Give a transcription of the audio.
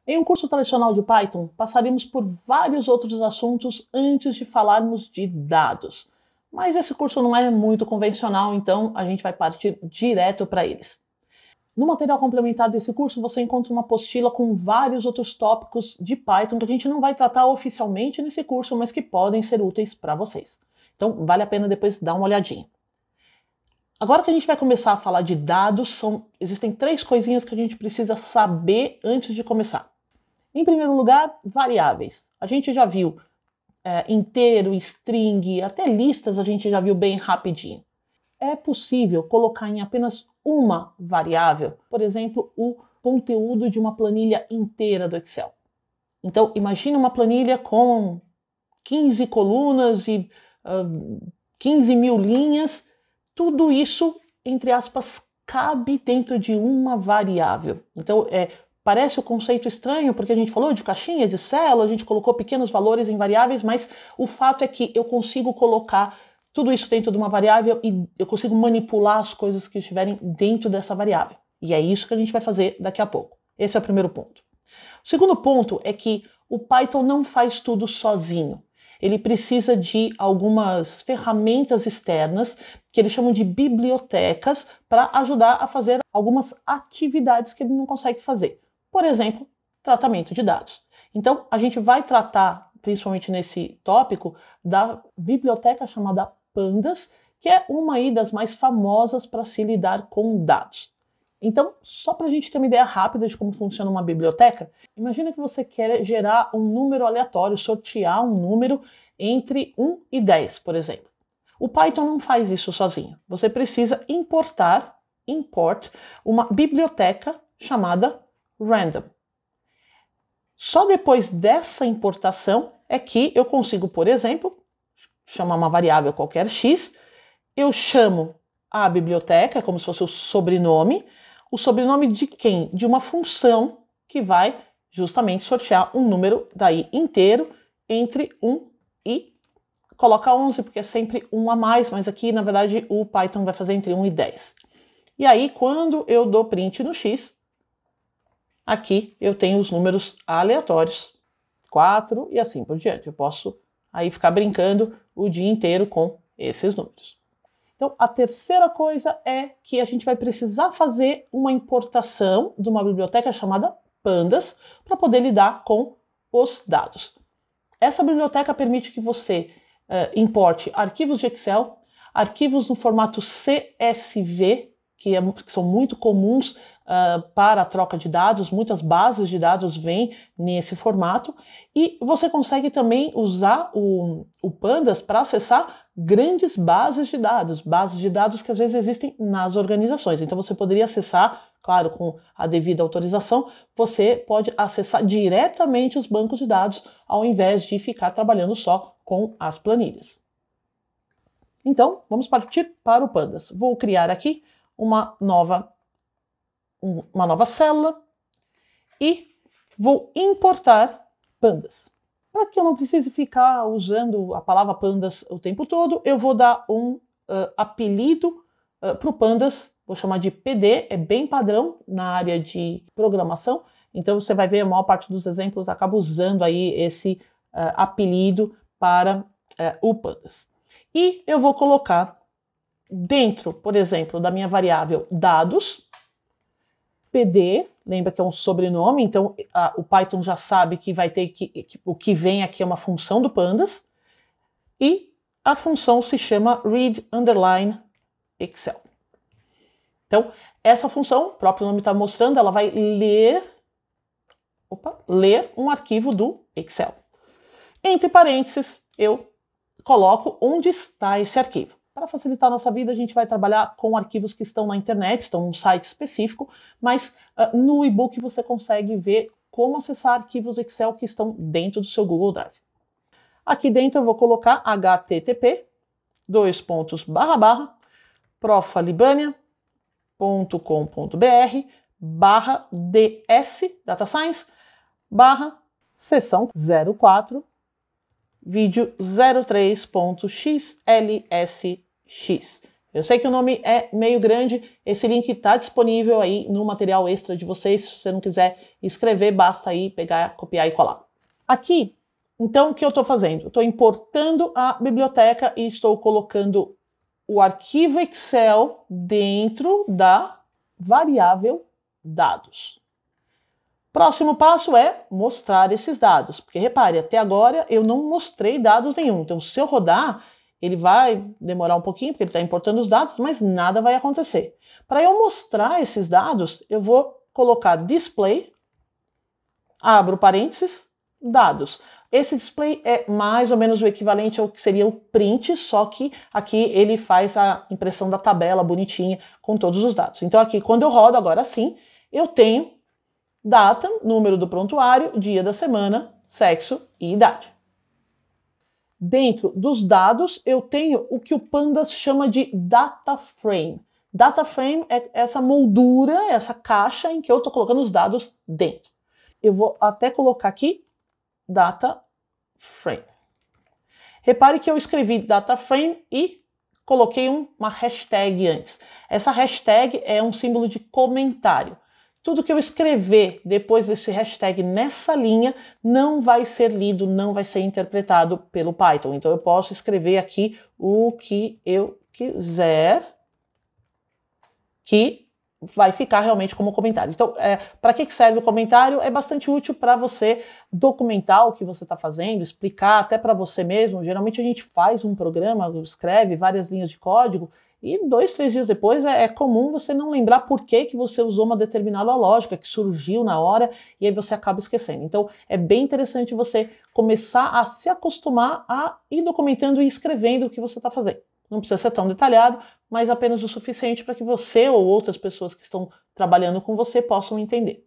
Em um curso tradicional de Python, passaríamos por vários outros assuntos antes de falarmos de dados. Mas esse curso não é muito convencional, então a gente vai partir direto para eles. No material complementar desse curso, você encontra uma apostila com vários outros tópicos de Python que a gente não vai tratar oficialmente nesse curso, mas que podem ser úteis para vocês. Então, vale a pena depois dar uma olhadinha. Agora que a gente vai começar a falar de dados, existem 3 coisinhas que a gente precisa saber antes de começar. Em primeiro lugar, variáveis. A gente já viu inteiro, string, até listas a gente já viu bem rapidinho. É possível colocar em apenas uma variável, por exemplo, o conteúdo de uma planilha inteira do Excel. Então, imagine uma planilha com 15 colunas e 15 mil linhas. Tudo isso, entre aspas, cabe dentro de uma variável. Então, parece um conceito estranho, porque a gente falou de caixinha, de célula, a gente colocou pequenos valores em variáveis, mas o fato é que eu consigo colocar tudo isso dentro de uma variável e eu consigo manipular as coisas que estiverem dentro dessa variável. E é isso que a gente vai fazer daqui a pouco. Esse é o primeiro ponto. O segundo ponto é que o Python não faz tudo sozinho. Ele precisa de algumas ferramentas externas, que eles chamam de bibliotecas, para ajudar a fazer algumas atividades que ele não consegue fazer. Por exemplo, tratamento de dados. Então, a gente vai tratar, principalmente nesse tópico, da biblioteca chamada Pandas, que é uma aí das mais famosas para se lidar com dados. Então, só para a gente ter uma ideia rápida de como funciona uma biblioteca, imagina que você quer gerar um número aleatório, sortear um número entre 1 e 10, por exemplo. O Python não faz isso sozinho. Você precisa import uma biblioteca chamada random. Só depois dessa importação é que eu consigo, por exemplo, chamar uma variável qualquer x, eu chamo a biblioteca, como se fosse o sobrenome de quem? De uma função que vai justamente sortear um número daí inteiro entre 1 e coloca 11, porque é sempre 1 a mais, mas aqui, na verdade, o Python vai fazer entre 1 e 10. E aí, quando eu dou print no x, aqui eu tenho os números aleatórios, 4 e assim por diante. Eu posso aí ficar brincando o dia inteiro com esses números. Então, a terceira coisa é que a gente vai precisar fazer uma importação de uma biblioteca chamada Pandas para poder lidar com os dados. Essa biblioteca permite que você importe arquivos de Excel, arquivos no formato CSV, que são muito comuns para a troca de dados, muitas bases de dados vêm nesse formato, e você consegue também usar o Pandas para acessar grandes bases de dados que às vezes existem nas organizações. Então você poderia acessar, claro, com a devida autorização, você pode acessar diretamente os bancos de dados, ao invés de ficar trabalhando só com as planilhas. Então, vamos partir para o Pandas. Vou criar aqui uma nova célula e vou importar Pandas. Para que eu não precise ficar usando a palavra Pandas o tempo todo, eu vou dar um apelido para o Pandas, vou chamar de PD, é bem padrão na área de programação, então você vai ver a maior parte dos exemplos acaba usando aí esse apelido para o Pandas. E eu vou colocar dentro, por exemplo, da minha variável dados, PD, lembra que é um sobrenome, então o Python já sabe que vai ter o que vem aqui é uma função do Pandas, e a função se chama read_excel. Então, essa função, o próprio nome está mostrando, ela vai ler um arquivo do Excel. Entre parênteses, eu coloco onde está esse arquivo. Para facilitar a nossa vida, a gente vai trabalhar com arquivos que estão na internet, estão num site específico, mas no e-book você consegue ver como acessar arquivos do Excel que estão dentro do seu Google Drive. Aqui dentro eu vou colocar http://profalibania.com.br/ds Data Science /seção 04 vídeo 03.xlsx. Eu sei que o nome é meio grande, esse link está disponível aí no material extra de vocês. Se você não quiser escrever, basta aí pegar, copiar e colar. Aqui, então, o que eu estou fazendo? Estou importando a biblioteca e estou colocando o arquivo Excel dentro da variável dados. Próximo passo é mostrar esses dados, porque repare, até agora eu não mostrei dados nenhum. Então, se eu rodar, ele vai demorar um pouquinho, porque ele está importando os dados, mas nada vai acontecer. Para eu mostrar esses dados, eu vou colocar display, abro parênteses, dados. Esse display é mais ou menos o equivalente ao que seria o print, só que aqui ele faz a impressão da tabela bonitinha com todos os dados. Então aqui, quando eu rodo agora sim, eu tenho data, número do prontuário, dia da semana, sexo e idade. Dentro dos dados, eu tenho o que o Pandas chama de data frame. Data frame é essa moldura, essa caixa em que eu estou colocando os dados dentro. Eu vou até colocar aqui data frame. Repare que eu escrevi data frame e coloquei uma hashtag antes. Essa hashtag é um símbolo de comentário. Tudo que eu escrever depois desse hashtag nessa linha não vai ser lido, não vai ser interpretado pelo Python. Então eu posso escrever aqui o que eu quiser, que vai ficar realmente como comentário. Então, para que serve o comentário? É bastante útil para você documentar o que você está fazendo, explicar até para você mesmo. Geralmente a gente faz um programa, escreve várias linhas de código, e 2, 3 dias depois é comum você não lembrar por que você usou uma determinada lógica que surgiu na hora e aí você acaba esquecendo. Então é bem interessante você começar a se acostumar a ir documentando e escrevendo o que você está fazendo. Não precisa ser tão detalhado, mas apenas o suficiente para que você ou outras pessoas que estão trabalhando com você possam entender.